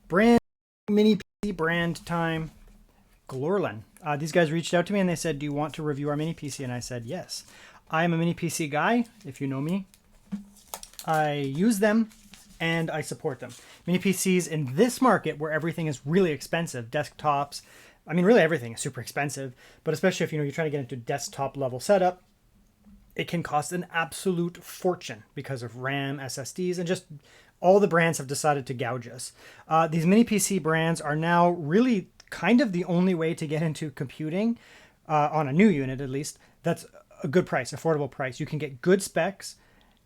Brand mini PC brand time. Glorlin. These guys reached out to me and they said, do you want to review our mini PC? And I said, yes. I am a mini PC guy, if you know me. I use them and I support them. Mini PCs in this market where everything is really expensive, desktops, I mean, really everything is super expensive, but especially if you're trying to get into desktop level setup, it can cost an absolute fortune because of RAM, SSDs, and just all the brands have decided to gouge us. These mini PC brands are now really kind of the only way to get into computing on a new unit, at least. That's a good price, affordable price. You can get good specs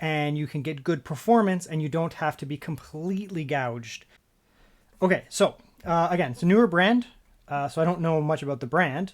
and you can get good performance and you don't have to be completely gouged. Okay, so again, it's a newer brand, so I don't know much about the brand.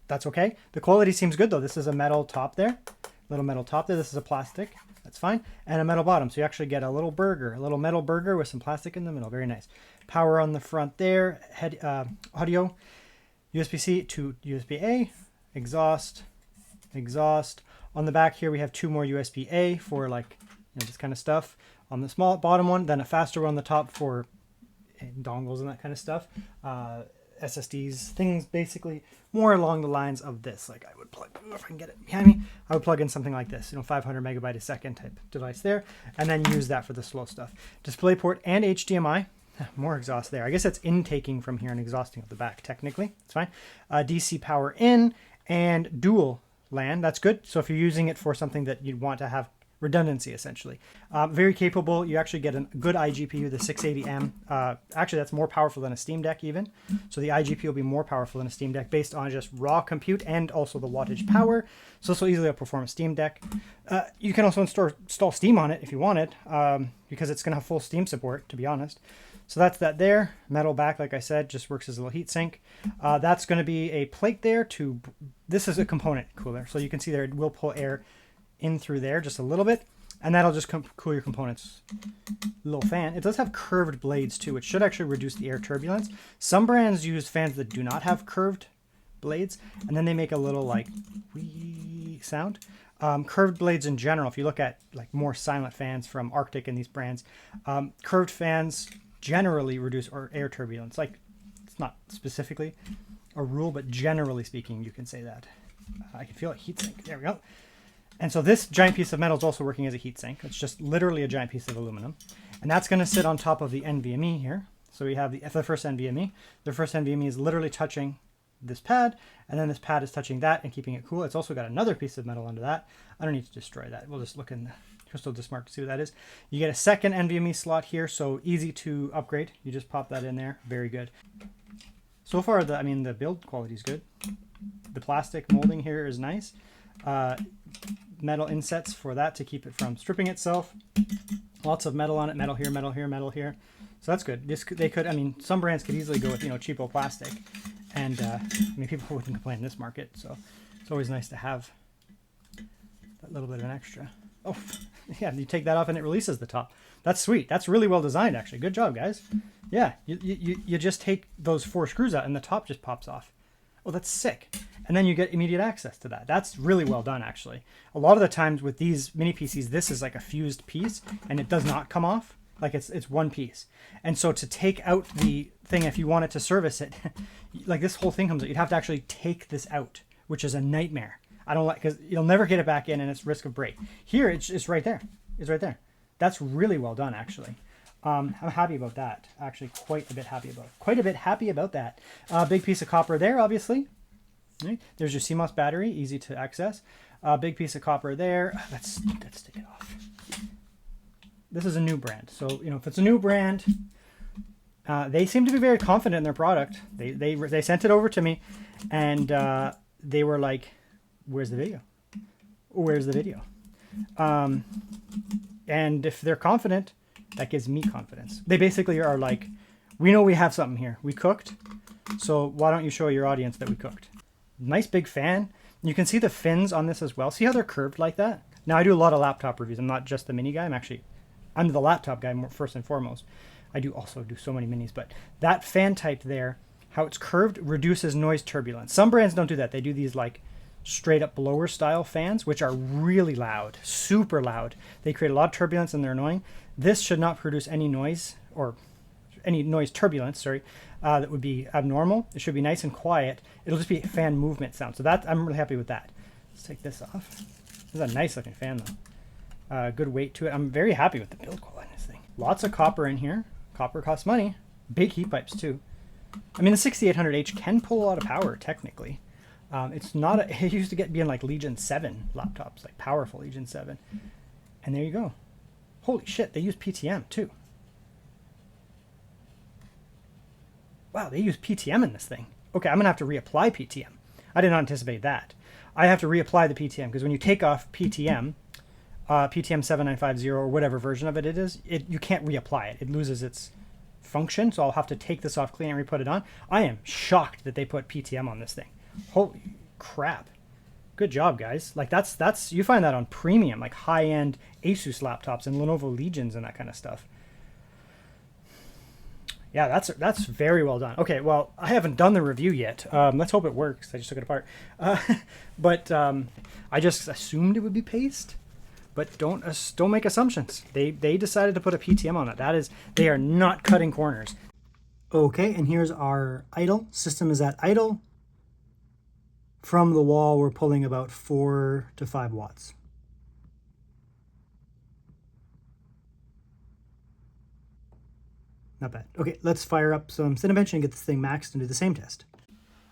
That's okay. The quality seems good though. This is a metal top there, little metal top there. This is a plastic. That's fine. And a metal bottom. So you actually get a little burger, a little metal burger with some plastic in the middle. Very nice. Power on the front there. Head audio, USB-C to USB-A, exhaust. On the back here we have two more USB-A for like this kind of stuff on the small bottom one. Then a faster one on the top for dongles and that kind of stuff. SSDs, things basically more along the lines of this. Like I would plug, if I can get it behind me, I would plug in something like this, 500 megabyte a second type device there, and then use that for the slow stuff. DisplayPort and HDMI, more exhaust there. I guess that's intaking from here and exhausting at the back, technically, it's fine. DC power in and dual LAN, that's good. So if you're using it for something that you'd want to have redundancy, essentially. Very capable. You actually get a good iGPU, the 680M. Actually, that's more powerful than a Steam Deck even. So the iGPU will be more powerful than a Steam Deck based on just raw compute and also the wattage power. So this will easily outperform a Steam Deck. You can also install Steam on it if you want it, because it's going to have full Steam support, to be honest. So that's that there. Metal back, like I said, just works as a little heat sink. That's going to be a plate there to... This is a component cooler. So you can see there it will pull air in through there just a little bit, and that'll just cool your components. Little fan. It does have curved blades too, which should actually reduce the air turbulence. Some brands use fans that do not have curved blades, and then they make a little like wee sound. Curved blades in general, if you look at like more silent fans from Arctic and these brands, curved fans generally reduce air turbulence. Like, it's not specifically a rule, but generally speaking, you can say that. I can feel a heat sink. There we go. And so this giant piece of metal is also working as a heatsink. It's just literally a giant piece of aluminum. And that's going to sit on top of the NVMe here. So we have the first NVMe. The first NVMe is literally touching this pad, and then this pad is touching that and keeping it cool. It's also got another piece of metal under that. I don't need to destroy that. We'll just look in the crystal disc to see what that is. You get a second NVMe slot here, so easy to upgrade. You just pop that in there. Very good. So far, the build quality is good. The plastic molding here is nice. Metal insets for that to keep it from stripping itself. Lots of metal on it. Metal here, metal here, metal here. So that's good. Some brands could easily go with, cheapo plastic. And, people wouldn't complain in this market. So it's always nice to have that little bit of an extra. Oh, yeah, you take that off and it releases the top. That's sweet. That's really well designed, actually. Good job, guys. Yeah, you just take those 4 screws out and the top just pops off. Oh, that's sick. And then you get immediate access to that. That's really well done, actually. A lot of the times with these mini PCs, this is like a fused piece and it does not come off. Like it's one piece. And so to take out the thing, if you wanted to service it, like this whole thing comes out, you'd have to actually take this out, which is a nightmare. I don't like, because you'll never get it back in and it's risk of break. Here, it's right there. It's right there. That's really well done, actually. I'm happy about that. Actually, quite a bit happy about that. Big piece of copper there, obviously. Right. There's your CMOS battery, easy to access. Big piece of copper there. Let's take it off. This is a new brand. So, if it's a new brand, they seem to be very confident in their product. They sent it over to me and they were like, where's the video? Where's the video? And if they're confident, that gives me confidence. They basically are like, we know we have something here. We cooked. So why don't you show your audience that we cooked? Nice big fan. You can see the fins on this as well. See how they're curved like that? Now I do a lot of laptop reviews. I'm not just the mini guy. I'm the laptop guy first and foremost. I do also do so many minis, but that fan type there, how it's curved, reduces noise turbulence. Some brands don't do that. They do these like straight up blower style fans, which are really loud, super loud. They create a lot of turbulence and they're annoying. This should not produce any noise, or any noise turbulence, sorry, that would be abnormal. It should be nice and quiet. It'll just be fan movement sound. So that, I'm really happy with that. Let's take this off. This is a nice looking fan though. Good weight to it. I'm very happy with the build quality of this thing. Lots of copper in here. Copper costs money. Big heat pipes too. I mean, the 6800H can pull a lot of power technically. It's not a, it used to be in like Legion 7 laptops, like powerful Legion 7. And there you go. Holy shit, they use PTM too. Wow, they use PTM in this thing. Okay, I'm gonna have to reapply PTM. I did not anticipate that. I have to reapply the PTM because when you take off PTM, PTM 7950 or whatever version of it is, you can't reapply it. It loses its function, so I'll have to take this off, clean it, and re-put it on. I am shocked that they put PTM on this thing. Holy crap. Good job, guys. Like that's you find that on premium, like high-end Asus laptops and Lenovo Legions and that kind of stuff. Yeah, that's very well done. Okay, well, I haven't done the review yet. Let's hope it works. I just took it apart. But I just assumed it would be paste. But don't make assumptions. They decided to put a PTM on it. They are not cutting corners. Okay, and here's our idle. System is at idle. From the wall, we're pulling about 4 to 5 watts. Not bad. Okay, let's fire up some Cinebench and get this thing maxed and do the same test.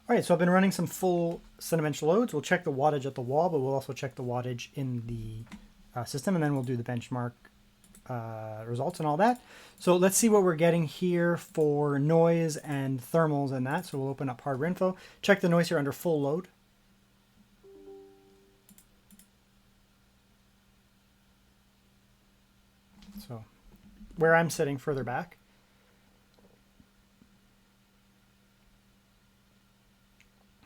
All right, so I've been running some full Cinebench loads. We'll check the wattage at the wall, but we'll also check the wattage in the system, and then we'll do the benchmark results and all that. So let's see what we're getting here for noise and thermals and that. So we'll open up hardware info, check the noise here under full load. So where I'm sitting further back.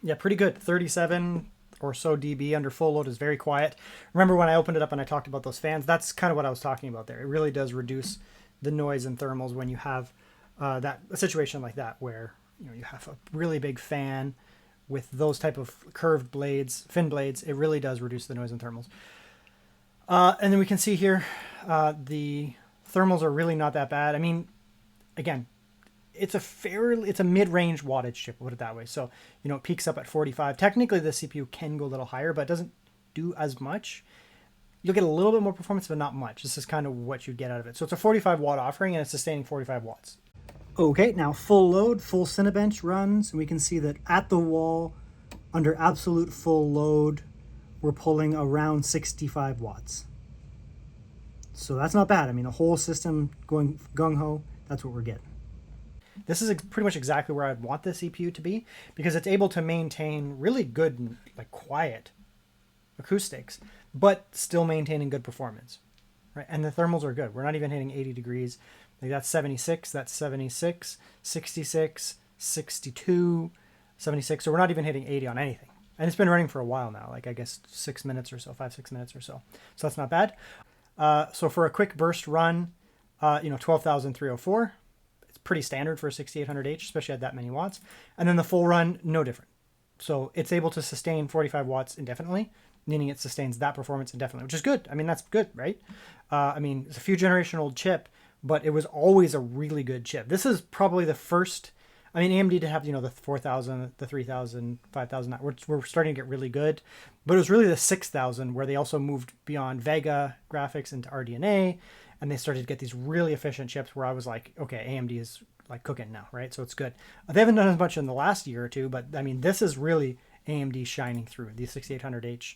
Yeah, pretty good. 37 or so dB under full load is very quiet. Remember when I opened it up and I talked about those fans? That's kind of what I was talking about there. It really does reduce the noise and thermals when you have a situation like that where you have a really big fan with those type of curved blades, fin blades. It really does reduce the noise and thermals. And then we can see here the thermals are really not that bad. I mean, again, it's a mid-range wattage chip, we'll put it that way. So, it peaks up at 45. Technically, the CPU can go a little higher, but it doesn't do as much. You'll get a little bit more performance, but not much. This is kind of what you get out of it. So it's a 45 watt offering, and it's sustaining 45 watts. Okay, now full load, full Cinebench runs, and we can see that at the wall, under absolute full load, we're pulling around 65 watts. So that's not bad. I mean, the whole system going gung-ho, that's what we're getting. This is pretty much exactly where I'd want the CPU to be because it's able to maintain really good, like quiet acoustics, but still maintaining good performance, right? And the thermals are good. We're not even hitting 80 degrees. Like that's 76, that's 76, 66, 62, 76. So we're not even hitting 80 on anything. And it's been running for a while now, like I guess 6 minutes or so, 5-6 minutes or so. So that's not bad. So for a quick burst run, 12,304. Pretty standard for a 6800H, especially at that many watts. And then the full run, no different. So it's able to sustain 45 watts indefinitely, meaning it sustains that performance indefinitely, which is good. I mean, that's good, right? I mean, it's a few generation old chip, but it was always a really good chip. This is probably the first, I mean, AMD did have, the 4000, the 3000, 5000, we're starting to get really good, but it was really the 6000 where they also moved beyond Vega graphics into RDNA, and they started to get these really efficient chips where I was like, okay, AMD is like cooking now, right? So it's good. They haven't done as much in the last year or two, but I mean, this is really AMD shining through, the 6800H.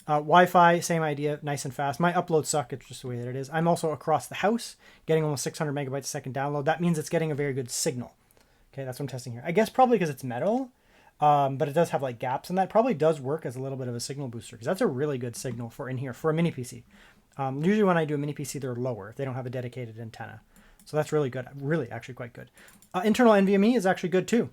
Wi-Fi, same idea, nice and fast. My uploads suck, it's just the way that it is. I'm also across the house, getting almost 600 megabytes a second download. That means it's getting a very good signal. Okay, that's what I'm testing here. I guess probably because it's metal, but it does have like gaps, and that probably does work as a little bit of a signal booster, because that's a really good signal for in here for a mini PC. Usually when I do a mini PC, they're lower if they don't have a dedicated antenna. So that's really good. Really, actually quite good. Internal NVMe is actually good too.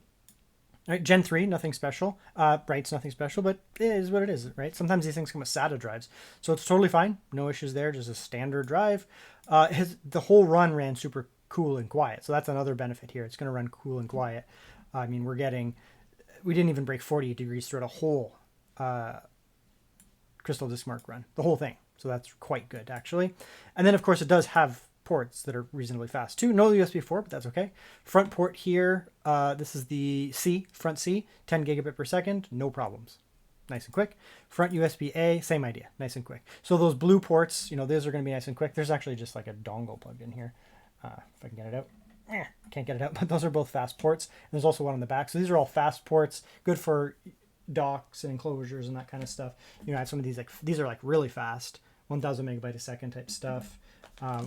Right, Gen 3, nothing special. It's nothing special, but it is what it is, right? Sometimes these things come with SATA drives. So it's totally fine. No issues there, just a standard drive. The whole run ran super cool and quiet. So that's another benefit here. It's going to run cool and quiet. I mean, we didn't even break 48 degrees throughout a whole Crystal Disk Mark run, the whole thing. So that's quite good, actually. And then, of course, it does have ports that are reasonably fast too. No USB 4, but that's okay. Front port here, this is the front C, 10 gigabit per second, no problems. Nice and quick. Front USB-A, same idea, nice and quick. So those blue ports, those are going to be nice and quick. There's actually just like a dongle plugged in here. If I can get it out. Can't get it out, but those are both fast ports. And there's also one on the back. So these are all fast ports, good for docks and enclosures and that kind of stuff. I have some of these, these are really fast, 1000 megabyte a second type stuff,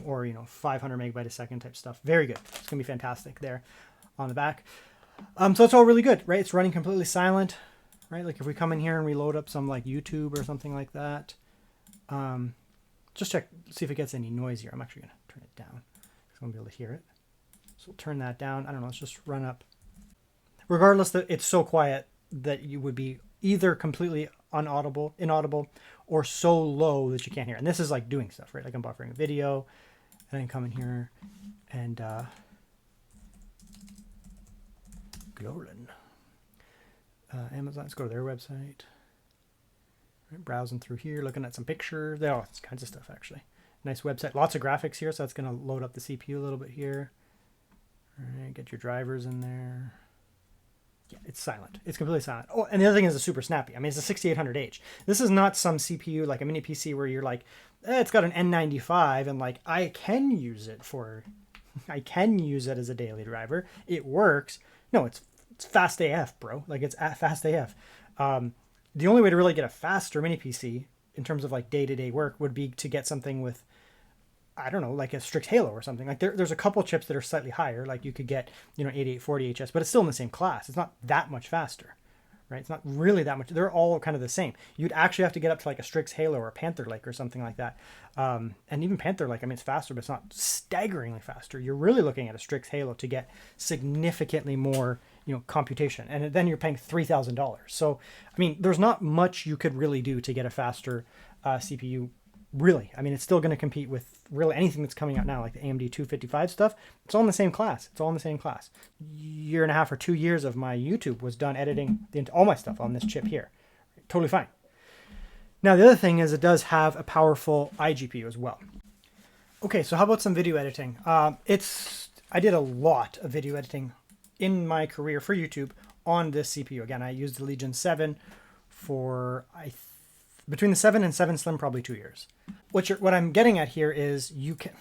or 500 megabyte a second type stuff. Very good. It's gonna be fantastic there on the back. So it's all really good, right? It's running completely silent, right? Like if we come in here and we load up some YouTube or something like that, just check, see if it gets any noisier. I'm actually gonna turn it down because I won't be able to hear it. So we'll turn that down. I don't know, let's just run up. Regardless, that it's so quiet that you would be either completely inaudible, or so low that you can't hear. And this is like doing stuff, right? Like I'm buffering a video, and I can come in here and Glorlin. Amazon, let's go to their website. Right, browsing through here, looking at some pictures. Oh, it's kinds of stuff actually. Nice website, lots of graphics here, so that's going to load up the CPU a little bit here. All right, get your drivers in there. Yeah, it's silent. It's completely silent. Oh, and the other thing is it's super snappy. I mean, it's a 6800H. This is not some CPU like a mini PC where you're like, it's got an N95 and I can use it as a daily driver. It works. No, it's fast AF, bro. It's fast AF. The only way to really get a faster mini PC in terms of day-to-day work would be to get something with, I don't know, like a Strix Halo or something. There's a couple chips that are slightly higher. You could get, 8840 HS, but it's still in the same class. It's not that much faster, right? It's not really that much. They're all kind of the same. You'd actually have to get up to a Strix Halo or a Panther Lake or something like that. And even Panther Lake, I mean, it's faster, but it's not staggeringly faster. You're really looking at a Strix Halo to get significantly more, computation. And then you're paying $3,000. So, I mean, there's not much you could really do to get a faster CPU. Really, I mean, it's still going to compete with really anything that's coming out now, like the AMD 255 stuff. It's all in the same class. It's all in the same class. Year and a half or 2 years of my YouTube was done editing all my stuff on this chip here. Totally fine. Now, the other thing is it does have a powerful iGPU as well. Okay, so how about some video editing? I did a lot of video editing in my career for YouTube on this CPU. Again, I used the Legion 7 for, between the 7 and 7 Slim, probably 2 years. What I'm getting at here is you can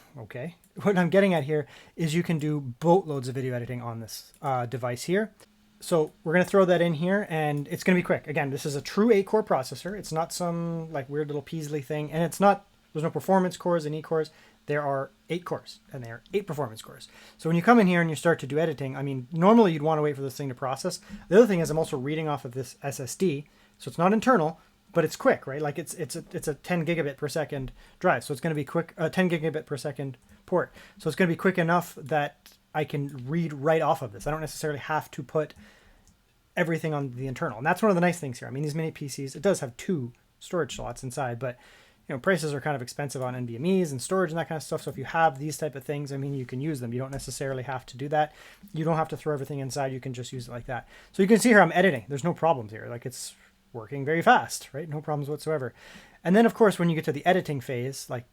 do boatloads of video editing on this device here. So we're going to throw that in here and it's going to be quick. Again, this is a true 8-core processor. It's not some weird little Peasley thing. And there's no performance cores and E-cores. There are 8 cores and there are 8 performance cores. So when you come in here and you start to do editing, I mean, normally you'd want to wait for this thing to process. The other thing is I'm also reading off of this SSD. So it's not internal, but it's quick, right? It's a 10 gigabit per second drive. So it's going to be quick, 10 gigabit per second port. So it's going to be quick enough that I can read right off of this. I don't necessarily have to put everything on the internal. And that's one of the nice things here. I mean, these mini PCs, it does have 2 storage slots inside, but prices are kind of expensive on NVMe's and storage and that kind of stuff. So if you have these type of things, I mean, you can use them. You don't necessarily have to do that. You don't have to throw everything inside. You can just use it like that. So you can see here I'm editing. There's no problems here. It's working very fast, right? No problems whatsoever. And then of course, when you get to the editing phase, the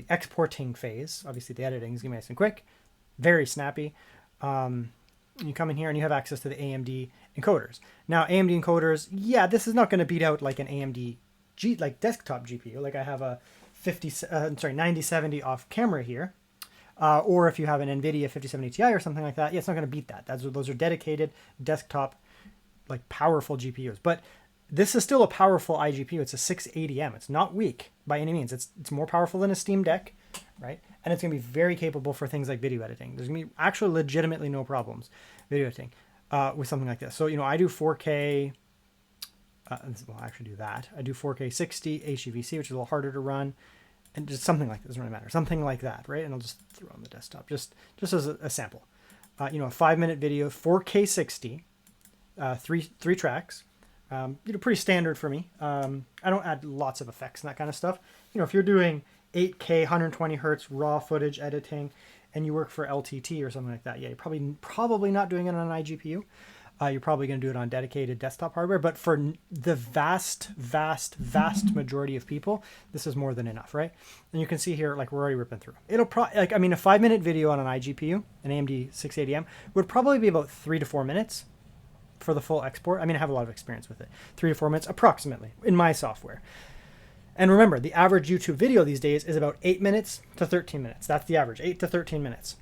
exporting phase, obviously the editing is gonna be nice and quick, very snappy. You come in here and you have access to the AMD encoders. Now AMD encoders, yeah, this is not gonna beat out like an AMD desktop GPU. I have a 9070 off camera here. Or if you have an NVIDIA 5070 Ti or something like that, yeah, it's not gonna beat that. Those are dedicated desktop, powerful GPUs. But this is still a powerful iGPU. It's a 680M. It's not weak by any means. It's more powerful than a Steam Deck, right? And it's going to be very capable for things like video editing. There's going to be actually legitimately no problems video editing with something like this. So, I do 4K. Well, I actually do that. I do 4K 60 HEVC, which is a little harder to run. And just something like that. Doesn't really matter. Something like that, right? And I'll just throw it on the desktop just as a sample. A 5-minute video, 4K 60, three tracks. Pretty standard for me. I don't add lots of effects and that kind of stuff. If you're doing 8K, 120 hertz raw footage editing, and you work for LTT or something like that, yeah, you're probably not doing it on an iGPU. you're probably going to do it on dedicated desktop hardware. But for the vast majority of people, this is more than enough, right? And you can see here, like, we're already ripping through. It'll probably, like, I mean, a 5-minute video on an iGPU, an AMD 680M, would probably be about 3 to 4 minutes for the full export. I mean, I have a lot of experience with it. 3 to 4 minutes approximately in my software. And remember, the average YouTube video these days is about 8 minutes to 13 minutes. That's the average, 8 to 13 minutes.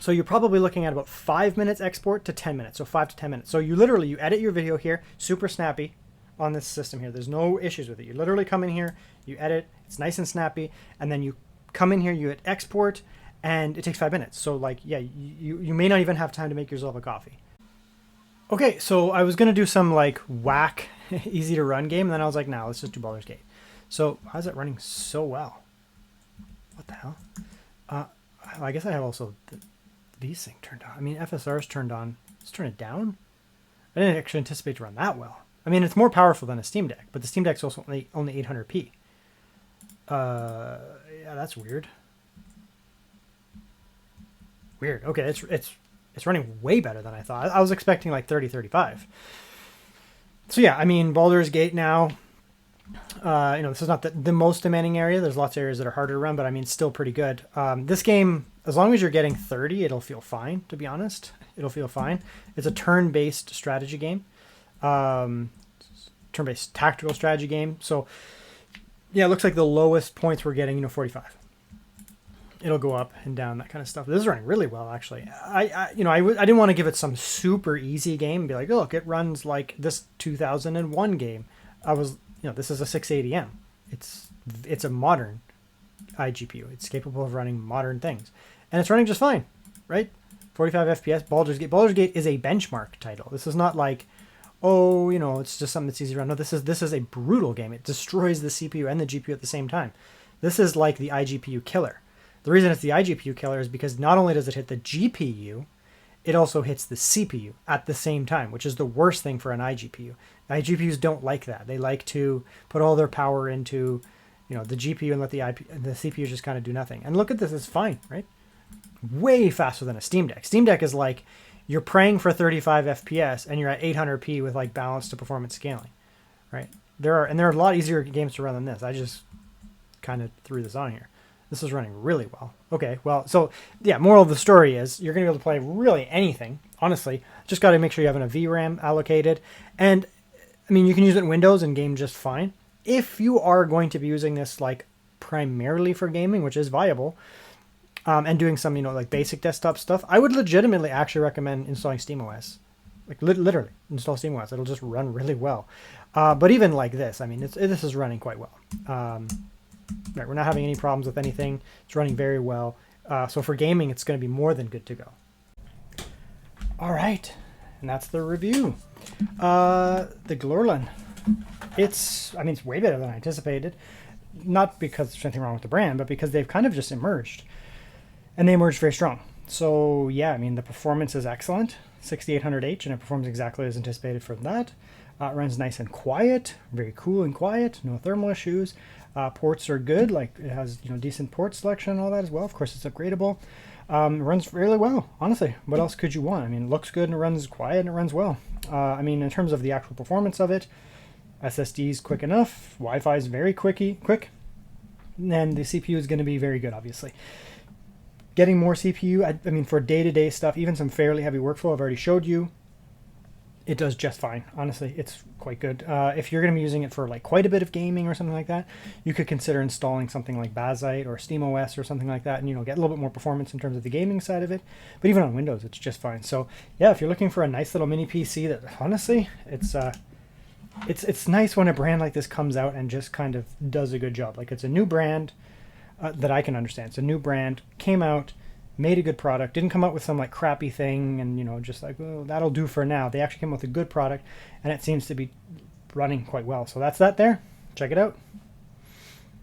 So you're probably looking at about 5 minutes export to 10 minutes. So 5 to 10 minutes. So you edit your video here, super snappy on this system here. There's no issues with it. You literally come in here, you edit, it's nice and snappy. And then you come in here, you hit export, and it takes 5 minutes. So like, yeah, you may not even have time to make yourself a coffee. Okay, so I was going to do some like whack, easy to run game. And then I was like, nah, let's just do Baldur's Gate. So how's it running so well? What the hell? I guess I have also the VSync turned on. I mean, FSR is turned on. Let's turn it down. I didn't actually anticipate to run that well. I mean, it's more powerful than a Steam Deck, but the Steam Deck's also only 800p. Yeah, that's weird. Weird. Okay, it's running way better than I thought. I was expecting like 30, 35. So yeah, I mean, Baldur's Gate now. This is not the most demanding area. There's lots of areas that are harder to run, but I mean, still pretty good. This game, as long as you're getting 30, it'll feel fine, to be honest. It'll feel fine. It's a turn-based strategy game. Turn-based tactical strategy game. So, yeah, it looks like the lowest points we're getting, 45. It'll go up and down, that kind of stuff. This is running really well, actually. I didn't want to give it some super easy game and be like, oh, look, it runs like this 2001 game. This is a 680M. It's a modern iGPU. It's capable of running modern things. And it's running just fine, right? 45 FPS, Baldur's Gate. Baldur's Gate is a benchmark title. This is not like, oh, it's just something that's easy to run. No, this is a brutal game. It destroys the CPU and the GPU at the same time. This is like the iGPU killer. The reason it's the iGPU killer is because not only does it hit the GPU, it also hits the CPU at the same time, which is the worst thing for an iGPU. iGPUs don't like that. They like to put all their power into, the GPU and let the CPU just kind of do nothing. And look at this, it's fine, right? Way faster than a Steam Deck. Steam Deck is like, you're praying for 35 FPS and you're at 800p with like balance to performance scaling, right? There are a lot easier games to run than this. I just kind of threw this on here. This is running really well. Okay, well, so yeah, moral of the story is you're going to be able to play really anything, honestly. Just got to make sure you have a VRAM allocated. And, I mean, you can use it in Windows and game just fine. If you are going to be using this, like, primarily for gaming, which is viable, and doing some, like, basic desktop stuff, I would legitimately actually recommend installing SteamOS. Like, literally, install SteamOS. It'll just run really well. But even like this, I mean, this is running quite well. Right, we're not having any problems with anything. It's running very well. So for gaming, it's going to be more than good to go. All right, and that's the review. The Glorlin. It's way better than I anticipated. Not because there's anything wrong with the brand, but because they've kind of just emerged. And they emerged very strong. So yeah, I mean, the performance is excellent. 6800H, and it performs exactly as anticipated for that. It runs nice and quiet, very cool and quiet, no thermal issues. Ports are good, like it has decent port selection and all that as well. Of course, it's upgradable. It runs really well, honestly. What else could you want? I mean, it looks good and it runs quiet and it runs well. I mean, in terms of the actual performance of it, SSD is quick enough. Wi-Fi is very quick, and the CPU is going to be very good, obviously. Getting more CPU, I mean, for day-to-day stuff, even some fairly heavy workflow, I've already showed you. It does just fine. Honestly, it's quite good. If you're going to be using it for like quite a bit of gaming or something like that, you could consider installing something like Bazzite or SteamOS or something like that, and get a little bit more performance in terms of the gaming side of it. But even on Windows, it's just fine. So yeah, if you're looking for a nice little mini PC, that honestly, it's nice when a brand like this comes out and just kind of does a good job. Like, it's a new brand that I can understand. It's a new brand, came out, made a good product, didn't come out with some like crappy thing and just like, oh, that'll do for now. They actually came up with a good product, and it seems to be running quite well. So that's that there. Check it out.